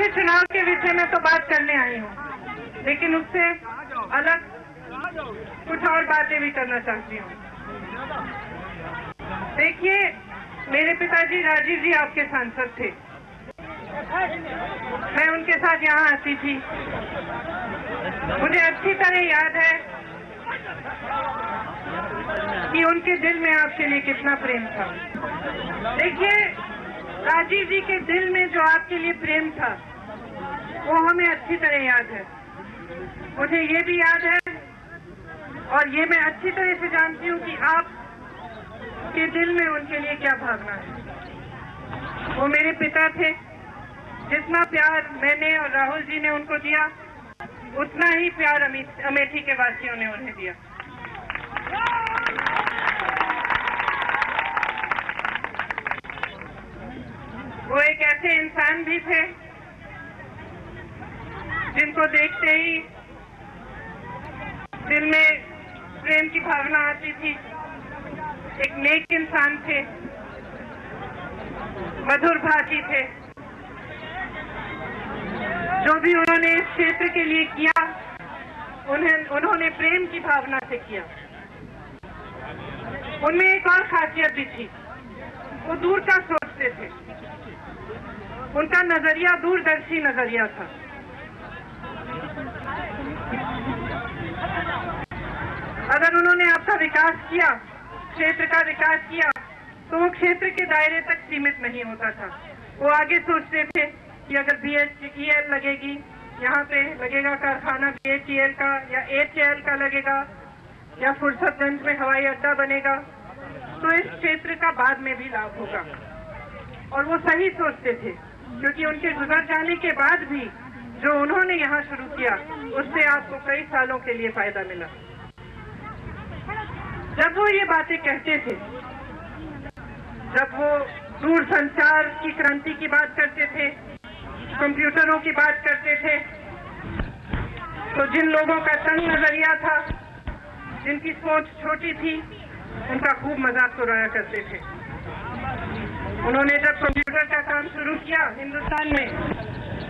आपसे चुनाव के विषय में तो बात करने आई हूँ, लेकिन उससे अलग कुछ और बातें भी करना चाहती हूँ। देखिए, मेरे पिताजी राजीव जी आपके सांसद थे। मैं उनके साथ यहाँ आती थी। मुझे अच्छी तरह याद है कि उनके दिल में आपके लिए कितना प्रेम था। देखिए, राजीव जी के दिल में जो आपके लिए प्रेम था वो हमें अच्छी तरह याद है। मुझे ये भी याद है और ये मैं अच्छी तरह से जानती हूँ कि आप के दिल में उनके लिए क्या भावना है। वो मेरे पिता थे। जितना प्यार मैंने और राहुल जी ने उनको दिया, उतना ही प्यार अमेठी के वासियों ने उन्हें दिया। वो एक ऐसे इंसान भी थे जिनको देखते ही दिल में प्रेम की भावना आती थी। एक नेक इंसान थे, मधुर भाषी थे। जो भी उन्होंने इस क्षेत्र के लिए किया, उन्होंने प्रेम की भावना से किया। उनमें एक और खासियत भी थी, वो दूर का सोचते थे। उनका नजरिया दूरदर्शी नजरिया था। अगर उन्होंने आपका विकास किया, क्षेत्र का विकास किया, तो वो क्षेत्र के दायरे तक सीमित नहीं होता था। वो आगे सोचते थे कि अगर BHEL लगेगी, यहाँ पे लगेगा कारखाना BHEL का या HAL का लगेगा, या फुर्सतगंज में हवाई अड्डा बनेगा, तो इस क्षेत्र का बाद में भी लाभ होगा। और वो सही सोचते थे, क्योंकि उनके गुजर जाने के बाद भी जो उन्होंने यहाँ शुरू किया, उससे आपको कई सालों के लिए फायदा मिला। जब वो ये बातें कहते थे, जब वो दूरसंचार की क्रांति की बात करते थे, कंप्यूटरों की बात करते थे, तो जिन लोगों का तंग नजरिया था, जिनकी सोच छोटी थी, उनका खूब मजाक उड़ाया करते थे। उन्होंने जब कंप्यूटर का काम शुरू किया हिंदुस्तान में,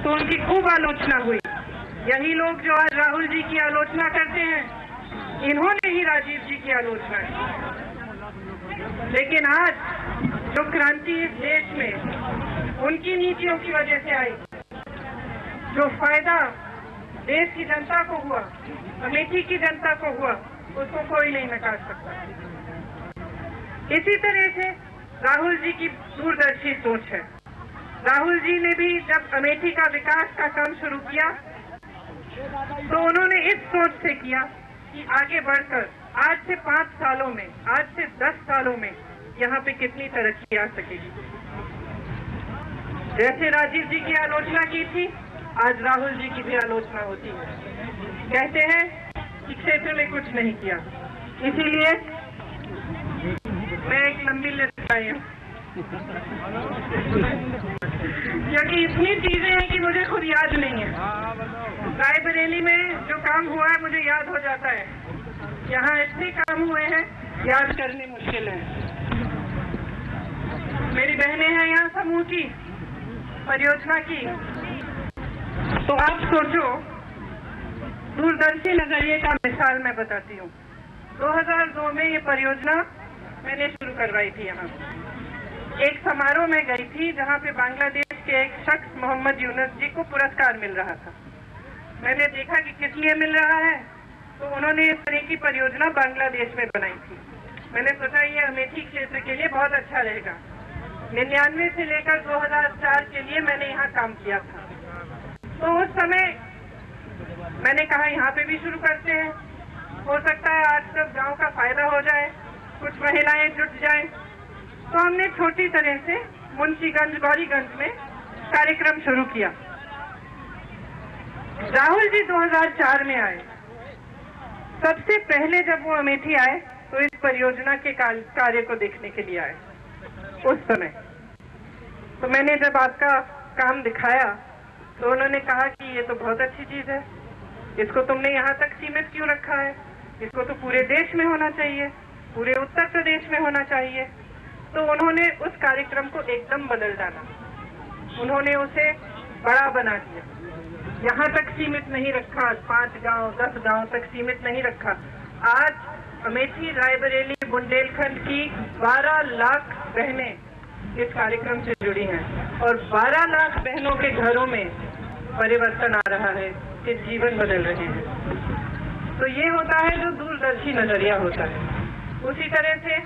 तो उनकी खूब आलोचना हुई। यही लोग जो आज राहुल जी की आलोचना करते हैं, इन्होंने ही राजीव जी की आलोचना की। लेकिन आज जो क्रांति इस देश में उनकी नीतियों की वजह से आई, जो फायदा देश की जनता को हुआ, अमेठी की जनता को हुआ, उसको कोई नहीं नकार सकता। इसी तरह से राहुल जी की दूरदर्शी सोच है। राहुल जी ने भी जब अमेठी का विकास का काम शुरू किया, तो उन्होंने इस सोच से किया कि आगे बढ़कर आज से 5 सालों में, आज से 10 सालों में यहाँ पे कितनी तरक्की आ सकेगी। जैसे राजीव जी की आलोचना की थी, आज राहुल जी की भी आलोचना होती है। कहते हैं कि क्षेत्र में कुछ नहीं किया। इसीलिए मैं एक लंबी लिस्ट लाई हूँ, क्योंकि इतनी चीजें हैं कि मुझे खुद याद नहीं है। रायबरेली में जो काम हुआ है मुझे याद हो जाता है, यहाँ इतने काम हुए हैं याद करने मुश्किल है। मेरी बहनें हैं यहाँ समूह की, परियोजना की। तो आप सोचो, दूरदर्शी नजरिए का मिसाल मैं बताती हूँ। 2002 में ये परियोजना मैंने शुरू करवाई थी। यहाँ एक समारोह में गई थी जहाँ पे बांग्लादेश के एक शख्स मोहम्मद यूनुस जी को पुरस्कार मिल रहा था। मैंने देखा कि किस लिए मिल रहा है, तो उन्होंने इस तरह की परियोजना बांग्लादेश में बनाई थी। मैंने सोचा ये अमेठी क्षेत्र के लिए बहुत अच्छा रहेगा। 99 से लेकर 2004 के लिए मैंने यहाँ काम किया था। तो उस समय मैंने कहा यहाँ पे भी शुरू करते हैं, हो सकता है आज तक गांव का फायदा हो जाए, कुछ महिलाएं जुट जाएं। तो हमने छोटी तरह से मुंशीगंज, गौरीगंज में कार्यक्रम शुरू किया। राहुल जी 2004 में आए। सबसे पहले जब वो अमेठी आए तो इस परियोजना के कार्य को देखने के लिए आए। उस समय तो मैंने जब आपका काम दिखाया तो उन्होंने कहा कि ये तो बहुत अच्छी चीज है, इसको तुमने यहाँ तक सीमित क्यों रखा है, इसको तो पूरे देश में होना चाहिए, पूरे उत्तर प्रदेश में होना चाहिए। तो उन्होंने उस कार्यक्रम को एकदम बदल डाला। उन्होंने उसे बड़ा बना दिया। यहाँ तक सीमित नहीं रखा, 5 गांव 10 गांव तक सीमित नहीं रखा। आज अमेठी, रायबरेली, बुंदेलखंड की 12 लाख बहनें इस कार्यक्रम से जुड़ी हैं और 12 लाख बहनों के घरों में परिवर्तन आ रहा है, कि जीवन बदल रहे हैं। तो ये होता है जो दूरदर्शी नजरिया होता है। उसी तरह से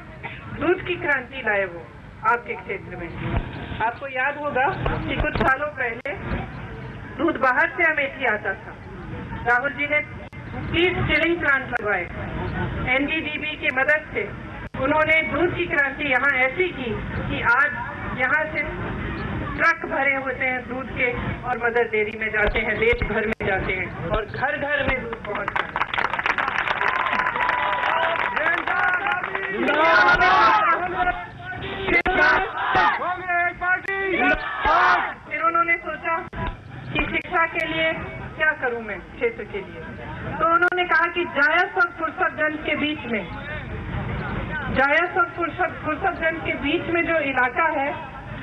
दूध की क्रांति लाए वो आपके क्षेत्र में। आपको याद होगा कि कुछ सालों पहले दूध बाहर से अमेठी आता था। राहुल जी ने 30 चिलिंग प्लांट लगवाए। एनडीडीबी की मदद से उन्होंने दूध की क्रांति यहाँ ऐसी की कि आज यहाँ से ट्रक भरे होते हैं दूध के और मदर डेयरी में जाते हैं, देश भर में जाते हैं और घर घर में दूध पहुँचता है। फिर उन्होंने सोचा कि शिक्षा के लिए क्या करूं मैं क्षेत्र के लिए, तो उन्होंने कहा कि जायस और फुर्सतगंज के बीच में, जायस और फुर्सतगंज के बीच में जो इलाका है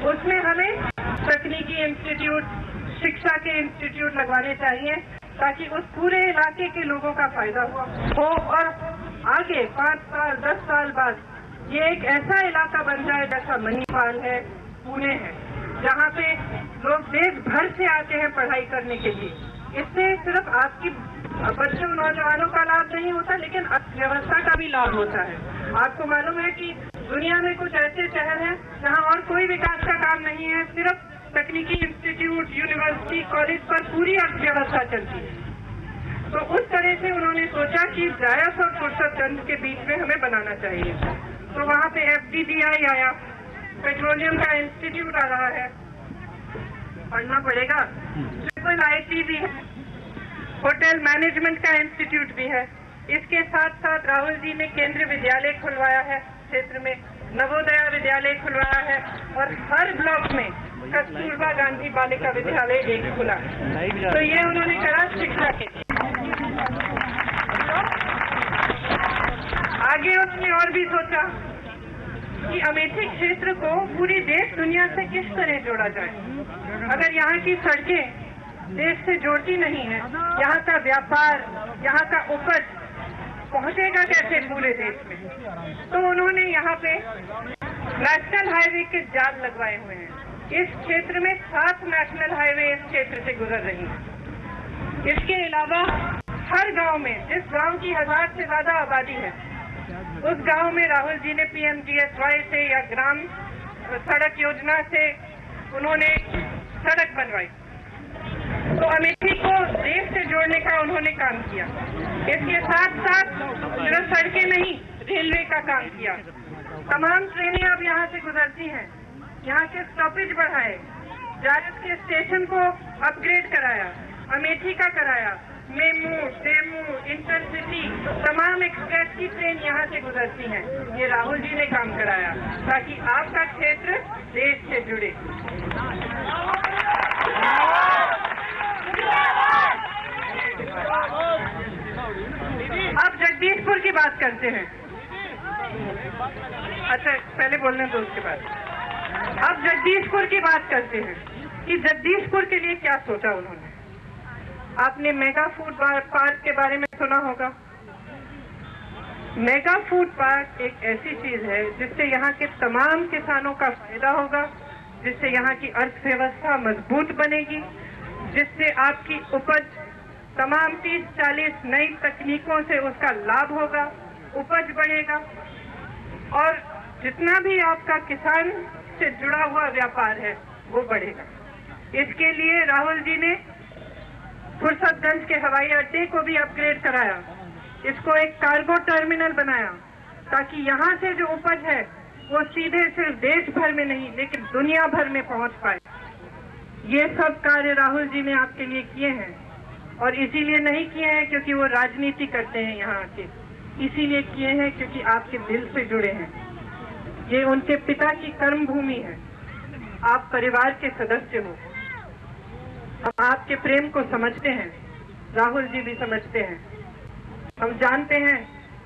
उसमें हमें तकनीकी इंस्टीट्यूट, शिक्षा के इंस्टीट्यूट लगवाने चाहिए ताकि उस पूरे इलाके के लोगों का फायदा हो और आगे 5 साल 10 साल बाद ये एक ऐसा इलाका बन जाए जैसा मणिपाल है, पुणे है, जहाँ पे लोग देश भर से आते हैं पढ़ाई करने के लिए। इससे सिर्फ आपकी बच्चों नौजवानों का लाभ नहीं होता, लेकिन अर्थव्यवस्था का भी लाभ होता है। आपको मालूम है कि दुनिया में कुछ ऐसे शहर हैं जहाँ और कोई विकास का काम नहीं है, सिर्फ तकनीकी इंस्टीट्यूट, यूनिवर्सिटी, कॉलेज पर पूरी अर्थव्यवस्था चलती है। तो उस तरह से उन्होंने सोचा कि जायस और फुर्सतगंज के बीच में हमें बनाना चाहिए। तो वहाँ पे FDDI आया, पेट्रोलियम का इंस्टीट्यूट आ रहा है, पढ़ना पड़ेगा। IIT भी है, होटल मैनेजमेंट का इंस्टीट्यूट भी है। इसके साथ साथ राहुल जी ने केंद्रीय विद्यालय खुलवाया है क्षेत्र में, नवोदया विद्यालय खुलवाया है और हर ब्लॉक में कस्तूरबा गांधी बालिका विद्यालय एक खुला। तो ये उन्होंने करा शिक्षा के लिए। आगे उन्होंने और भी सोचा कि अमेठी क्षेत्र को पूरी देश दुनिया से किस तरह जोड़ा जाए। अगर यहाँ की सड़कें देश से जोड़ती नहीं है, यहाँ का व्यापार, यहाँ का उपज पहुँचेगा कैसे पूरे देश में। तो उन्होंने यहाँ पे नेशनल हाईवे के जाल लगवाए हुए हैं। इस क्षेत्र में 7 नेशनल हाईवे इस क्षेत्र से गुजर रही हैं। इसके अलावा हर गांव में, जिस गांव की 1000 से ज्यादा आबादी है, उस गांव में राहुल जी ने PMGSY से या ग्राम सड़क योजना से उन्होंने सड़क बनवाई। तो अमेठी को देश से जोड़ने का उन्होंने काम किया। इसके साथ साथ सिर्फ सड़कें नहीं, रेलवे का काम किया। तमाम ट्रेनें अब यहाँ से गुजरती हैं। यहाँ के स्टॉपेज बढ़ाए, जायस के स्टेशन को अपग्रेड कराया, अमेठी का कराया, मेमू, डेमू, इंटरसिटी, तमाम एक्सप्रेस की ट्रेन यहाँ से गुजरती हैं। ये राहुल जी ने काम कराया ताकि आपका क्षेत्र देश से जुड़े। अब जगदीशपुर की बात करते हैं। अच्छा, पहले बोलने दो उसके बाद। अब जगदीशपुर की बात करते हैं कि जगदीशपुर के लिए क्या सोचा उन्होंने। आपने मेगा फूड पार्क के बारे में सुना होगा। मेगा फूड पार्क एक ऐसी चीज है जिससे यहाँ के तमाम किसानों का फायदा होगा, जिससे यहाँ की अर्थव्यवस्था मजबूत बनेगी, जिससे आपकी उपज तमाम 30-40 नई तकनीकों से उसका लाभ होगा, उपज बढ़ेगा और जितना भी आपका किसान से जुड़ा हुआ व्यापार है वो बढ़ेगा। इसके लिए राहुल जी ने फुर्सतगंज के हवाई अड्डे को भी अपग्रेड कराया, इसको एक कार्गो टर्मिनल बनाया ताकि यहाँ से जो उपज है वो सीधे सिर्फ देश भर में नहीं लेकिन दुनिया भर में पहुँच पाए। ये सब कार्य राहुल जी ने आपके लिए किए हैं और इसीलिए नहीं किए हैं क्योंकि वो राजनीति करते हैं यहाँ के, इसीलिए किए हैं क्योंकि आपके दिल से जुड़े हैं। ये उनके पिता की कर्म भूमि है, आप परिवार के सदस्य हो। हम आपके प्रेम को समझते हैं, राहुल जी भी समझते हैं। हम जानते हैं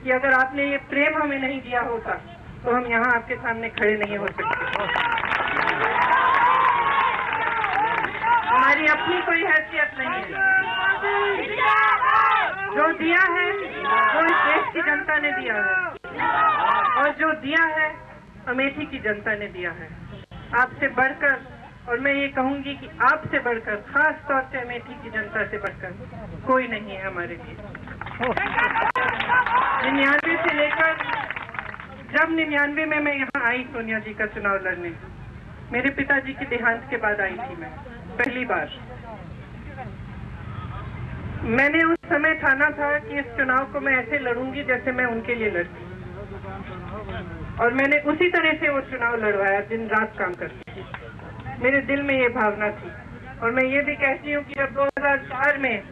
कि अगर आपने ये प्रेम हमें नहीं दिया होता तो हम यहाँ आपके सामने खड़े नहीं हो सकते। हमारी अपनी कोई हैसियत नहीं है। जो दिया है वो इस देश की जनता ने दिया है, और जो दिया है अमेठी की जनता ने दिया है। आपसे बढ़कर, और मैं ये कहूंगी कि आपसे बढ़कर, खास तौर से अमेठी की जनता से बढ़कर कोई नहीं है हमारे लिए। 99 से लेकर, जब 99 में मैं यहाँ आई सोनिया जी का चुनाव लड़ने, मेरे पिताजी के देहांत के बाद आई थी मैं पहली बार। मैंने उस समय ठाना था कि इस चुनाव को मैं ऐसे लड़ूंगी जैसे मैं उनके लिए लड़ती, और मैंने उसी तरह से वो चुनाव लड़वाया, दिन रात काम करती थी। मेरे दिल में ये भावना थी, और मैं ये भी कहती हूँ कि जब 2004 में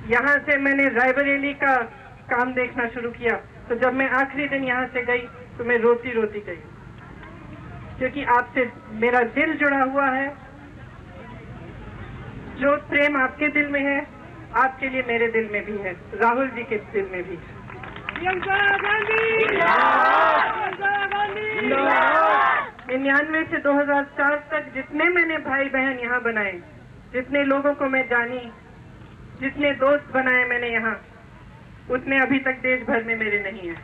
यहाँ से मैंने रायबरेली का काम देखना शुरू किया, तो जब मैं आखिरी दिन यहाँ से गई तो मैं रोती रोती गई, क्योंकि आपसे मेरा दिल जुड़ा हुआ है। जो प्रेम आपके दिल में है, आपके लिए मेरे दिल में भी है, राहुल जी के दिल में भी है। 99 से 2004 तक जितने मैंने भाई बहन यहाँ बनाए, जितने लोगों को मैं जानी, जितने दोस्त बनाए मैंने यहाँ, उतने अभी तक देश भर में मेरे नहीं है।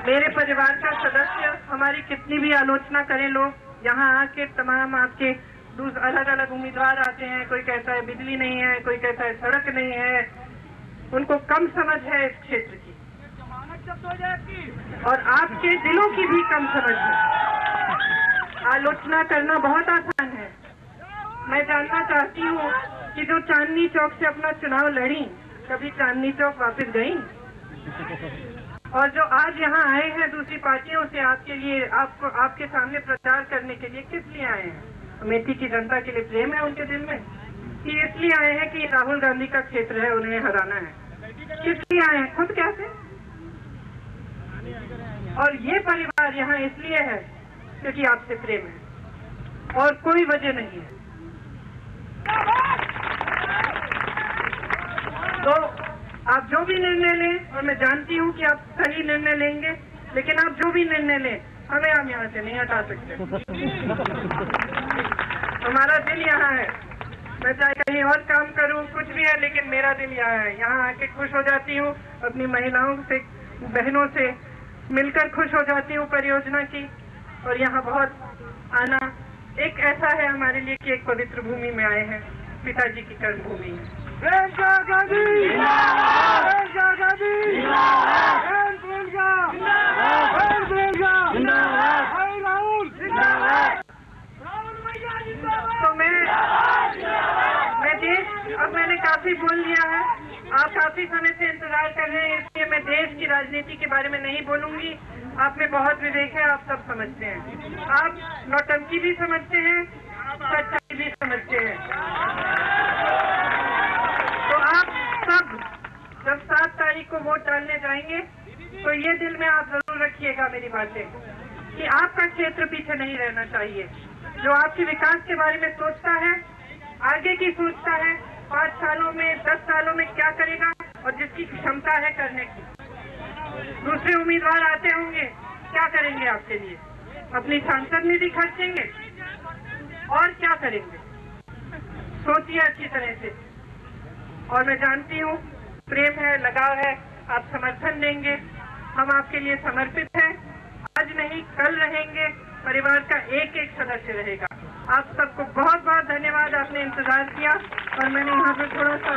मेरे परिवार का सदस्य, हमारी कितनी भी आलोचना करें लोग, यहाँ आके तमाम आपके अलग अलग उम्मीदवार आते हैं, कोई कहता है बिजली नहीं है, कोई कहता है सड़क नहीं है, उनको कम समझ है इस क्षेत्र की, और आपके दिलों की भी कम समझ है। आलोचना करना बहुत आसान है। मैं जानना चाहती हूँ कि जो चांदनी चौक से अपना चुनाव लड़ी, कभी चांदनी चौक वापस गई? और जो आज यहाँ आए हैं दूसरी पार्टियों से आपके लिए, आपके सामने प्रचार करने के लिए, किस लिए आए हैं? अमेठी की जनता के लिए प्रेम है उनके दिल में, कि इसलिए आए हैं कि राहुल गांधी का क्षेत्र है, उन्हें हराना है? किस लिए आए हैं? खुद कैसे? और ये परिवार यहाँ इसलिए है क्योंकि आपसे प्रेम है, और कोई वजह नहीं है। तो आप जो भी निर्णय लें, और मैं जानती हूँ कि आप सही निर्णय लेंगे, लेकिन आप जो भी निर्णय लें, हमें आप यहाँ से नहीं हटा सकते। हमारा दिल यहाँ है, मैं चाहे कहीं और काम करूँ, कुछ भी है, लेकिन मेरा दिल यहाँ है। यहाँ आके खुश हो जाती हूँ, अपनी महिलाओं से, बहनों से मिलकर खुश हो जाती हूँ परियोजना की, और यहाँ बहुत आना एक ऐसा है हमारे लिए कि एक पवित्र भूमि में आए हैं, पिताजी की कर्मभूमि है। तो मैं देश, अब मैंने काफी बोल लिया है, आप काफी समय से इंतजार कर रहे हैं, इसलिए मैं देश की राजनीति के बारे में नहीं बोलूंगी। आप में बहुत विवेक है, आप सब समझते हैं, आप नौटंकी भी समझते हैं, सच्चाई भी समझते हैं। तो आप सब जब 7 तारीख को वोट डालने जाएंगे, तो ये दिल में आप जरूर रखिएगा मेरी बातें, कि आपका क्षेत्र पीछे नहीं रहना चाहिए। जो आपके विकास के बारे में सोचता है, आगे की सोचता है, 5 सालों में, 10 सालों में क्या करेगा, और जिसकी क्षमता है करने की। दूसरे उम्मीदवार आते होंगे, क्या करेंगे आपके लिए? अपनी सांसद निधि खर्चेंगे, और क्या करेंगे? सोचिए अच्छी तरह से। और मैं जानती हूँ प्रेम है, लगाव है, आप समर्थन देंगे, हम आपके लिए समर्पित हैं। आज नहीं, कल रहेंगे, परिवार का एक एक सदस्य रहेगा। आप सबको बहुत बहुत धन्यवाद, आपने इंतजार किया, और मैंने यहाँ पे थोड़ा सा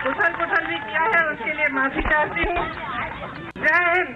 उछल पुछल भी किया है, उसके लिए माफी चाहती हूँ। जय हिंद।